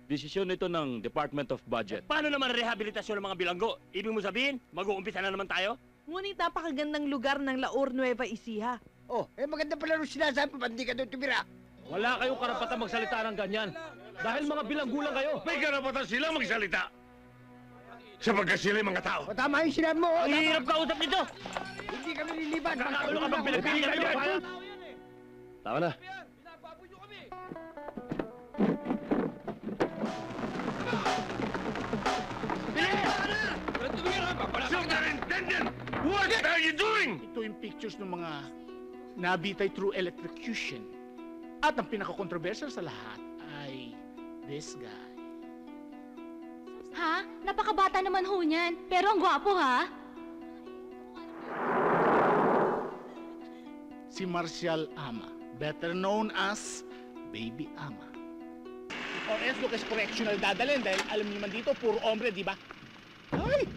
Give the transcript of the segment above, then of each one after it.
Desisyon ito ng Department of Budget. Paano naman rehabilitasyon ng mga bilanggo? Ibig mo sabihin, mag-uumpisa na naman tayo? Ngunit napakagandang lugar ng La Nueva Ecija. Oh, maganda pala rin sinasabi, ba't di ka doon tumira? Wala kayong karapatan magsalita ng ganyan. Dahil mga bilanggulang kayo. May karapatan sila magsalita. Sapagkat sila mga tao. O, tama yung sinabi mo. Ang hirap kausap nito! Hindi kami liliban. Kakaulo ka bang Pilipino nyo? Tama na. Superintendent! What are you doing? Ito yung pictures ng mga nabitay through electrocution. At ang pinaka-controversial sa lahat ay this guy. Ha? Napakabata naman ho niyan. Pero ang gwapo, ha? Si Marcial Ama, better known as Baby Ama. Or else Lucas Correctional dadalhin dahil alam niyo man dito, puro ombre, di ba? Ay!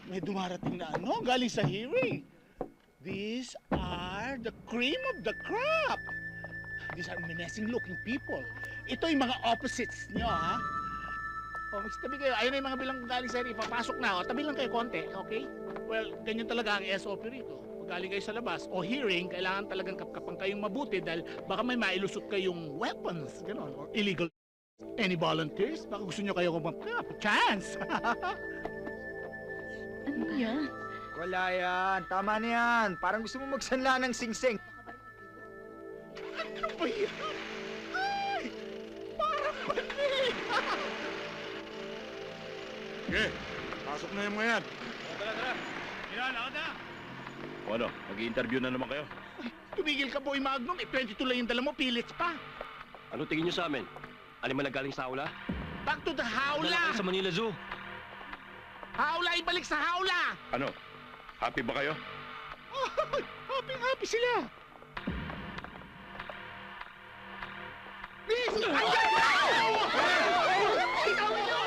May dumarating na galing sa hearing. These are the cream of the crop. These are menacing looking people. Ito yung mga opposites nyo, ha? O, magtabi kayo. Ayun na yung mga bilang galing sa hearing. Papasok na, o. Tabi lang kayo konti, okay? Well, ganyan talaga ang SOP rito. Pag galing kayo sa labas o hearing, kailangan talagang kapkapan kayong mabuti dahil baka may mailusot kayong weapons, gano'n, or illegal. Any volunteers? Baka gusto nyo kayo chance! Ano yan? Wala yan. Tama na yan. Parang gusto mo magsanla ng singsing. Ano ba yan? Ay! Parang mali! Sige, pasok na yung mga yan. O ano, mag-i-interview na naman kayo. Tumigil ka, Boy Magnum. 22 lang yung dala mo, pilit pa. Ano tingin nyo sa amin? Alin man nagaling sa aula? Back to the hawla! Dala kayo sa Manila Zoo. Hawla, ibalik sa hawla! Ano? Happy ba kayo? Ay, happy sila! Miss! Ayan! Ikaw nyo!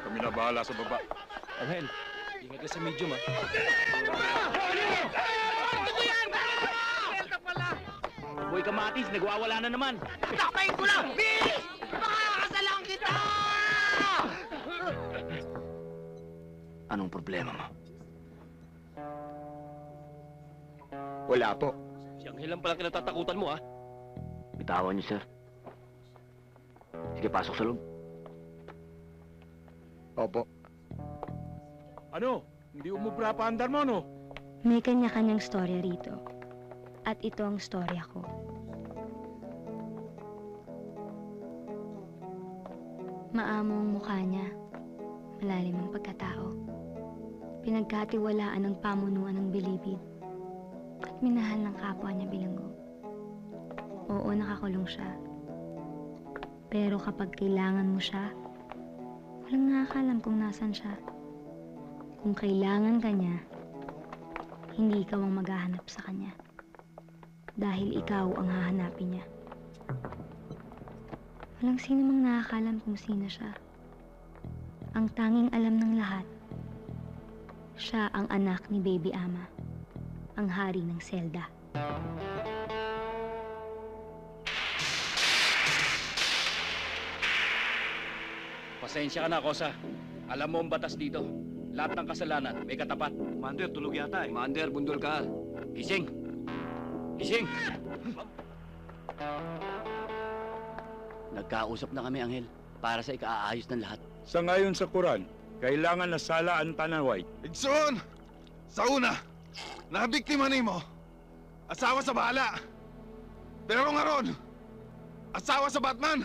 Kami na bahala sa baba. Angel, ingat ka sa medium, ha? Boy Kamatis, nagwawala na naman. Takpayin ko lang! Bilis! Makakasalang kita! Anong problema mo? Wala po. Si Angel lang palang kinatatakutan mo, ha? Bitawan niyo, sir. Sige, pasok sa loob. Opo. Ano? Hindi umubra pa andar mo, no? May kanya-kanyang storya rito. At ito ang storya ko. Maamo ang mukha niya. Malalim ang pagkatao. Pinagkatiwalaan ng pamunuan ng bilibid. At minahal ng kapwa niya bilanggo. Oo, nakakulong siya. Pero kapag kailangan mo siya, walang nakakalam kung nasan siya. Kung kailangan ka niya, hindi ikaw ang maghahanap sa kanya. Dahil ikaw ang hahanapin niya. Walang sino mang nakakalam kung sino siya. Ang tanging alam ng lahat, siya ang anak ni Baby Ama, ang hari ng Zelda. Pasensya ka na, Kosa. Alam mo ang batas dito. Lahat ng kasalanan, may katapat. Commander, tulog yata eh. Commander, bundol ka. Gising! Gising! Nagkausap na kami, Angel, para sa ikaayos ng lahat. Sa ngayon sa Quran, kailangan na sala ang tanaway. Igsoon! Sa una, nabiktima nimo, asawa sa bala. Pero nga ron, asawa sa Batman.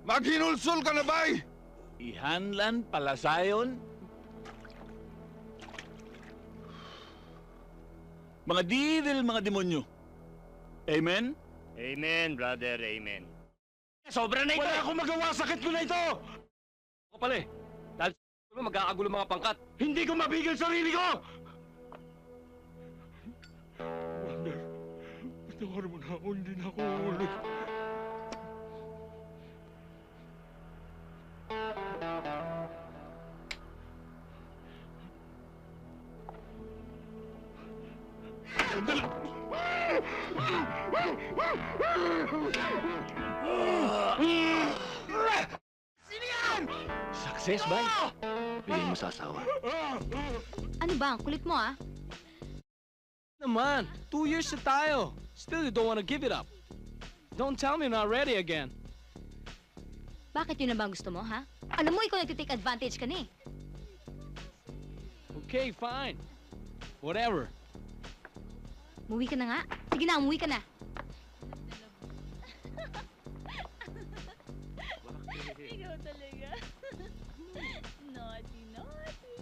Maghinulsol ka na bay! Ihanlan palasayon? Mga devil, mga demonyo. Amen? Amen, brother, amen. Sobra na ito! Wala akong magawa, sakit ko na ito! Ako pala eh. Dahil sa magkakagulo mga pangkat. Hindi ko mabigil sarili ko! Wonder, patawarin mo na ako, hindi na ako ulit. Success, bay. Bigay mo sa asawa. Ano ba? Ang kulit mo ah. Naman, 2 years na tayo. Still, you don't want to give it up. Don't tell me you're not ready again. Bakit yun na ba ang gusto mo, ha? Alam mo, ikaw nagtitake advantage ka na eh. Okay, fine. Whatever. Umuwi ka na nga. Sige na, umuwi ka na. Ikaw talaga. Naughty, naughty.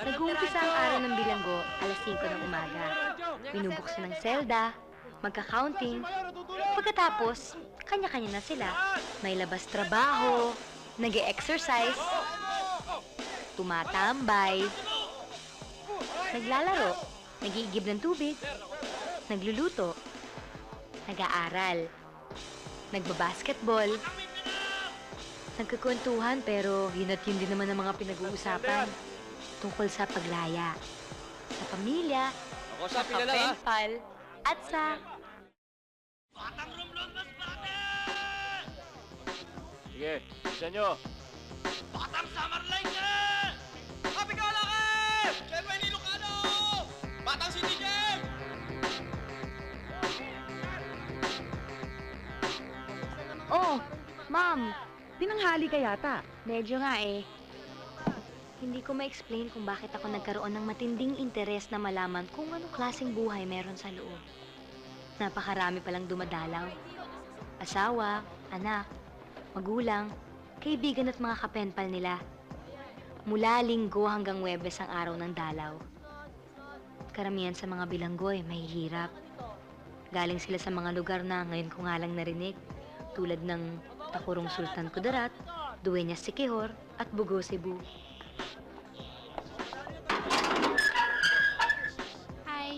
Nag-uumpisa ang araw ng bilanggo, alas 5 ng umaga. Binubuksan ng selda, magka-counting. Pagkatapos, kanya-kanya na sila. May labas trabaho, nag-e-exercise, tumatambay, naglalaro, nag-iigib ng tubig, nagluluto, nag-aaral, nagbabasketball, nagkakwentuhan pero yun at yun din naman ang mga pinag-uusapan tungkol sa paglaya, sa pamilya, Ako sa sa penpal, at sa... Sige, isa nyo. Oh, ma'am. Tinanghali ka yata. Medyo nga eh. Hindi ko ma-explain kung bakit ako nagkaroon ng matinding interes na malaman kung anong klaseng buhay meron sa loob. Napakarami palang dumadalaw. Asawa, anak, magulang, kaibigan at mga kapenpal nila. Mula Linggo hanggang Huwebes ang araw ng dalaw. Karamihan sa mga bilanggo ay mahihirap. Galing sila sa mga lugar na ngayon ko nga lang narinig, tulad ng Takurong Sultan Kudarat, Dueñas Siquijor at Bugo Cebu. Hi.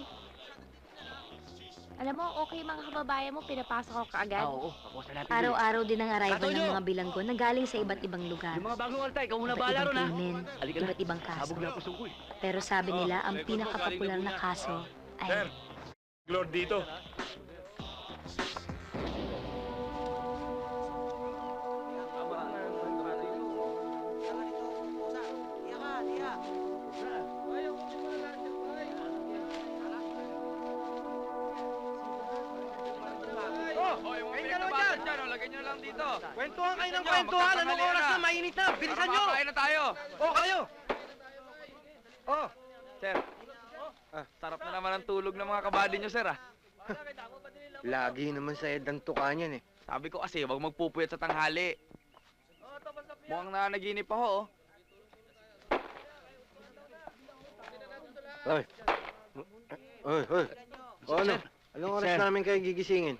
Alam mo, okay mga kababayan mo, pinapasok ako kaagad. Oo, ako sa natin. Araw-araw din ang arrival ng mga bilanggo na galing sa iba't ibang lugar. Yung mga bagong altay, ikaw muna Iba't bahala ibang ron ha. krimen, Halika na. iba't ibang kaso. Sabog na puso ko eh. Pero sabi nila, ang pinakapopular na kaso ay... Lord dito. Kwentuhan kayo ng kwentuhan! Anong oras na mainit na? Bilisan nyo! Kakain na tayo! O, kayo! Oh, sir. Sarap na naman ang tulog ng mga kabady nyo, sir, ah. Lagi naman sa edang tuka niyan eh. Sabi ko kasi, huwag magpupuyat sa tanghali. Mukhang nanaginip ako, oh. Oy. Oy, oy. O ano? Anong oras Sir. namin kayo gigisingin?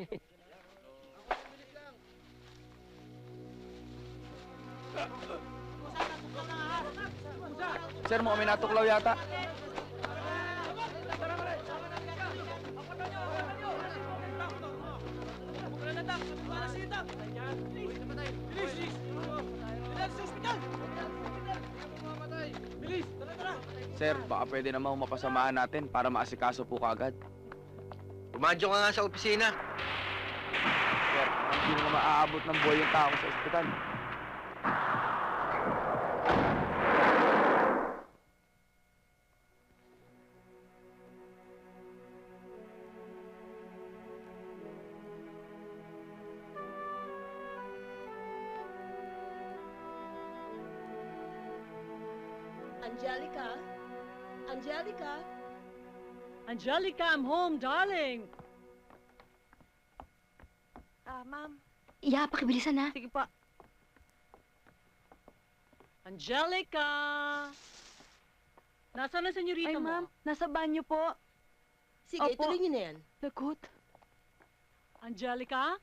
Sir, mukhang may natuklaw yata. Sir, baka pwede naman mapasamahan natin para maasikaso po kaagad. Umadyo ka nga sa opisina. Sir, hindi na maaabot ng buhay yung tao sa ospital. Angelica? Angelica? Angelica, I'm home, darling. Ma'am. Iya, pakibilisan na. Sige pa. Angelica! Nasaan na senyorita mo? Ay, ma'am. Nasa banyo po. Sige, Opo. tuloy niyo na yan. Lagot. Angelica?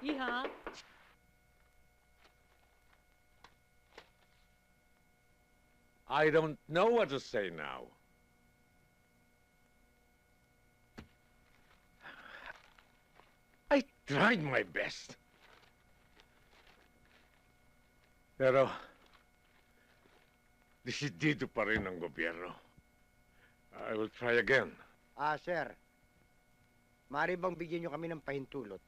Iha? I don't know what to say now. I tried my best. Pero, desidido pa rin ang gobyerno. I will try again. Sir. Maaari bang bigyan nyo kami ng pahintulot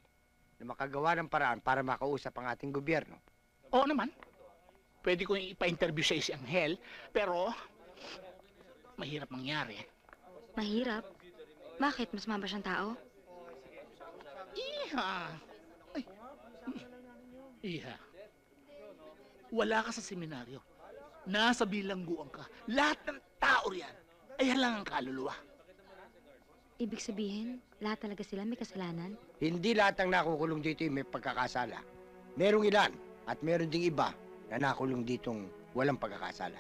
na makagawa ng paraan para makausap ang ating gobyerno? Oo naman. Pwede ko ipa-interview siya si Angel, pero mahirap mangyari. Mahirap? Bakit? Mas maba siyang tao? Iha! Ay. Iha. Wala ka sa seminaryo. Nasa bilangguan ka. Lahat ng tao riyan. Ayan lang ang kaluluwa. Ibig sabihin, lahat talaga sila may kasalanan? Hindi lahat ng nakukulong dito ay may pagkakasala. Merong ilan at meron ding iba na nakulong ditong walang pagkakasala.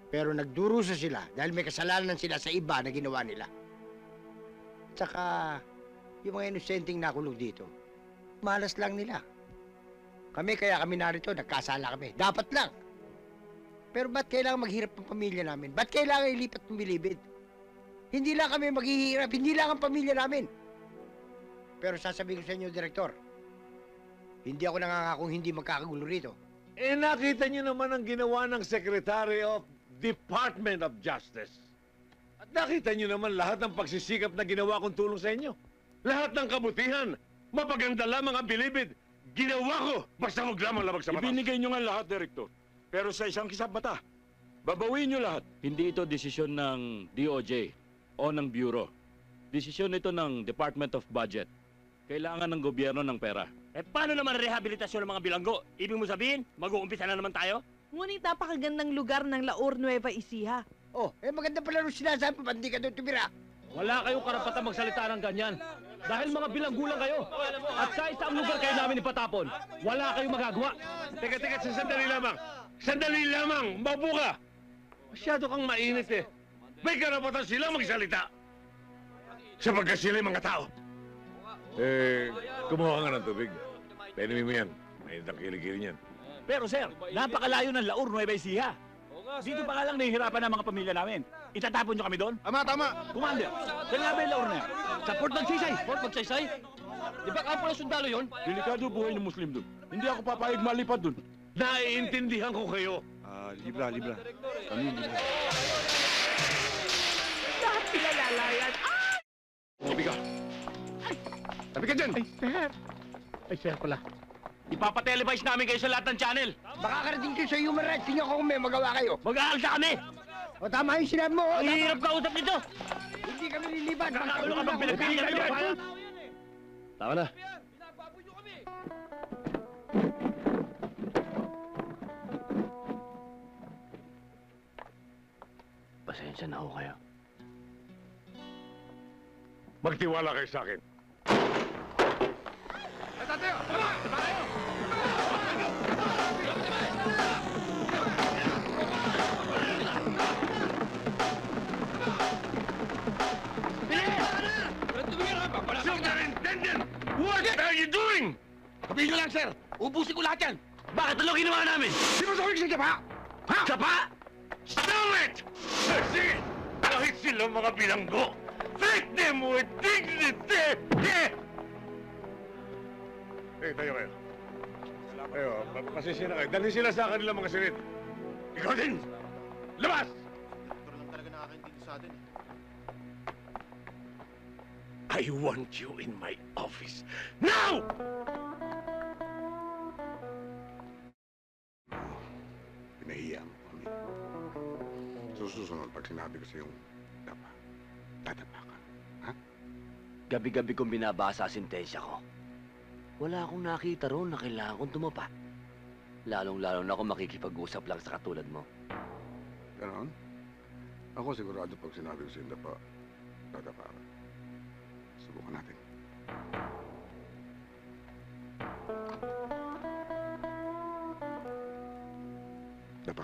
Pero nagdurusa sila dahil may kasalanan sila sa iba na ginawa nila. Tsaka, yung mga inosenteng nakulong dito, malas lang nila. Kaya kami narito, nagkasala kami. Dapat lang. Pero ba't kailangan maghirap ang pamilya namin? Ba't kailangan ilipat ng bilibid? Hindi lang kami maghihirap, hindi lang ang pamilya namin. Pero sasabihin ko sa inyo, Direktor, hindi ako nangangakong hindi magkakagulo rito. Eh, nakita niyo naman ang ginawa ng Secretary of Department of Justice. At nakita niyo naman lahat ng pagsisikap na ginawa kong tulong sa inyo. Lahat ng kabutihan, mapaganda lamang ang bilibid. Ginawa ko, basta huwag lamang labag sa batas. Ibinigay nyo nga lahat, Direktor. Pero sa isang kisap mata, babawiin nyo lahat. Hindi ito desisyon ng DOJ o ng Bureau. Desisyon ito ng Department of Budget. Kailangan ng gobyerno ng pera. Eh, paano naman rehabilitasyon ng mga bilanggo? Ibig mo sabihin, mag-uumpisa na naman tayo? Ngunit napakagandang lugar ng Laur Nueva Ecija. Oh, maganda pala rin sinasabi pa, hindi ka doon tumira. Wala kayong karapatan magsalita ng ganyan. Dahil mga bilanggulang kayo. At sa isang lugar kayo namin ipatapon, wala kayong magagawa. Teka, sandali lamang. Sandali lamang, maupo ka. Masyado kang mainit eh. May karapatan sila magsalita. Sapagkat sila'y mga tao. Kumuha nga ng tubig. Painumin mo yan. Mainit ang kilikili niyan. Pero sir, napakalayo ng Laur Nueva Ecija. Dito pa nga lang nahihirapan ang mga pamilya namin. Itatapon nyo kami doon? Tama. Commander, saan nga ba yung Laur na yan? Sa Port Magsaysay. Port Magsaysay? Di ba kapwa ng sundalo yun? Delikado buhay ng Muslim doon. Hindi ako papayag malipad doon. Naiintindihan ko kayo. Libra. Lahat sila lalayan. Tabi ka. Tabi ka dyan. Ay, sir pala. Ipapatelevise namin kayo sa lahat ng channel. Baka karating kayo sa human rights, tingnan ko kung may magawa kayo. Mag-aalsa kami. O tama yung sinabi mo. Ang hirap ka usap nito. Hindi kami liliban. Nakakaulo ka bang pinagpili kami? Tama na. Pasensya na ho kayo. Magtiwala kayo sa akin. Superintendent! What are you doing? Sabihin nyo lang, sir. Ubusin ko lahat yan. Bakit ano ginawa namin? Di mo sabi sa Japa? Ha? Sapa? Stop it! Sige! Kahit sila mga bilanggo, treat them with dignity! Tayo kayo. Tayo, pasensya na kayo. Dalhin sila sa kanilang mga silid. Ikaw din! Labas! I want you in my office. Now! Pinahiya mo kami. Susunod pag sinabi ko sa yung tatapa ka. Ha? Gabi-gabi kong binabasa ang sentensya ko. Wala akong nakita roon na kailangan kong tumapa. Lalong-lalo na ako makikipag-usap lang sa katulad mo. Ganon? Ako sigurado pag sinabi ko sa yung tatapa ka. Subukan natin. Dapa.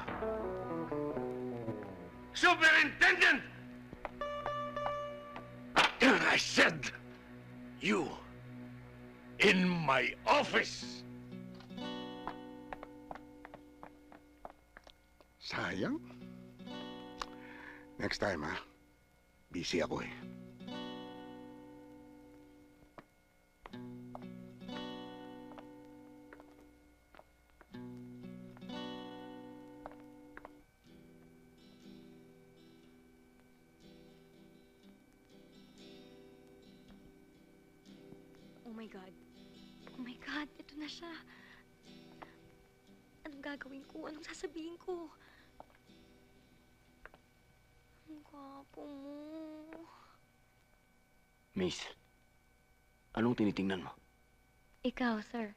Superintendent! I said, you in my office. Sayang. Next time, ha? Busy ako eh. Oh my God. Oh my God, ito na siya. Anong gagawin ko? Anong sasabihin ko? Ang gwapo mo. Miss, anong tinitingnan mo? Ikaw, sir.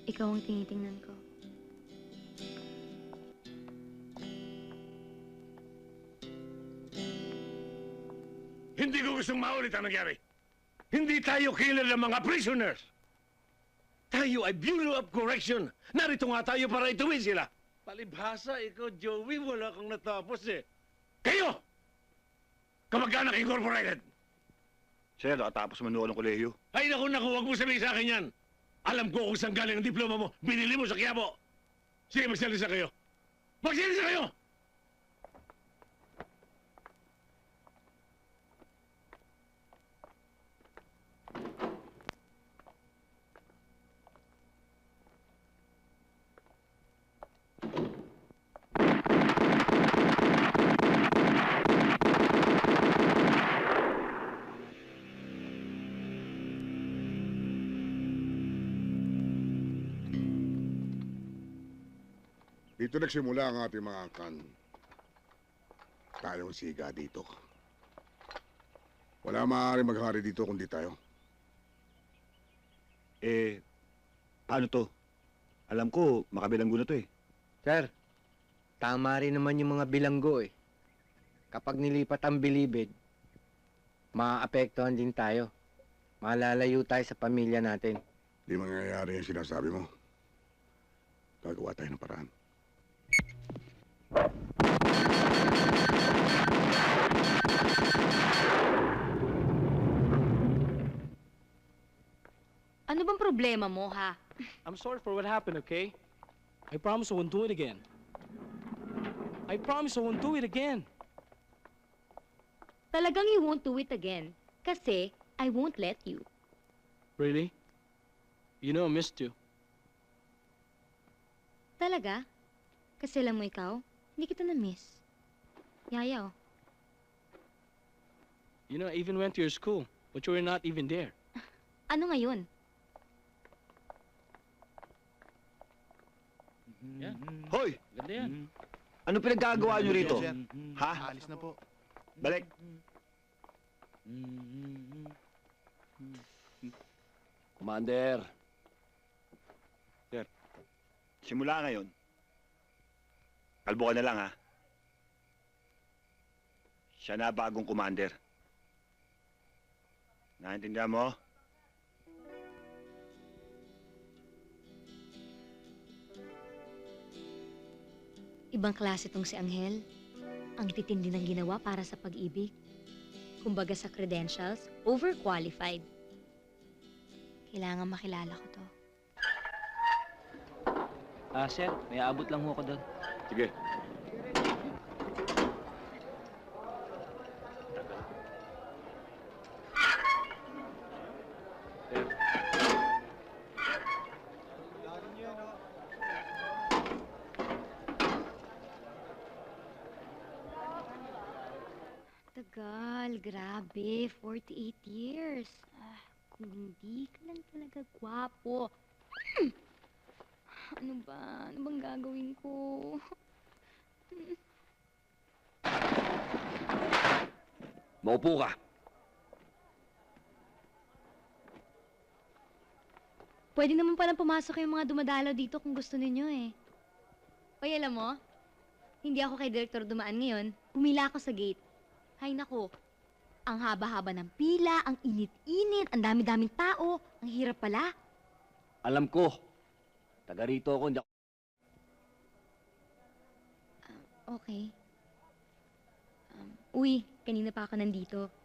Ikaw ang tinitingnan ko. Hindi ko gustong maulit ang nangyari. Hindi tayo killer ng mga prisoners. Tayo ay Bureau of Correction. Narito nga tayo para ituwid sila. Palibhasa, ikaw, Joey, wala kang natapos eh. Kayo! Kamag-anak Incorporated. Sir, nakatapos man noon ng kolehiyo. Ay, naku, huwag mo sabihin sa akin yan. Alam ko kung saan galing ang diploma mo. Binili mo sa Quiapo. Sige, magsalisa kayo. Magsalisa kayo! Dito nagsimula ang ating mga kan. Tayong siga dito. Wala maaaring maghari dito kundi tayo. Paano to? Alam ko, makabilanggo na to eh. Sir, tama rin naman yung mga bilanggo eh. Kapag nilipat ang bilibid, maaapektuhan din tayo. Malalayo tayo sa pamilya natin. Di mangyayari yung sinasabi mo. Gagawa tayo ng paraan. Ano bang problema mo, ha? I'm sorry for what happened, okay? I promise I won't do it again. I promise I won't do it again. Talagang you won't do it again. Kasi, I won't let you. Really? You know I missed you. Talaga? Kasi alam mo ikaw, hindi kita na-miss. Yaya, oh. You know, I even went to your school, but you were not even there. Ano ngayon? Yan. Hoy! Ganda yan. Ano pinagkagawa nyo rito? Ha? Alis na po. Balik! Commander, Simula ngayon, kalbo ka na lang ha. Siya na bagong commander. Naintindihan mo? Ibang klase tong si Angel. Ang titindi ng ginawa para sa pag-ibig. Kumbaga sa credentials, overqualified. Kailangan makilala ko to. Sir, may abot lang ho ako doon. Sige. Tagal, grabe. 48 years. Kung hindi ka lang talaga gwapo. Ano ba? Ano bang gagawin ko? maupo ka. Pwede naman palang pumasok yung mga dumadalaw dito kung gusto ninyo eh. Oy, alam mo, hindi ako kay Direktor dumaan ngayon. Pumila ako sa gate. Hay nako, ang haba-haba ng pila, ang init-init, ang dami-daming tao. Ang hirap pala. Alam ko. Taga rito ako, hindi ako... Okay. Uy, kanina pa ako nandito.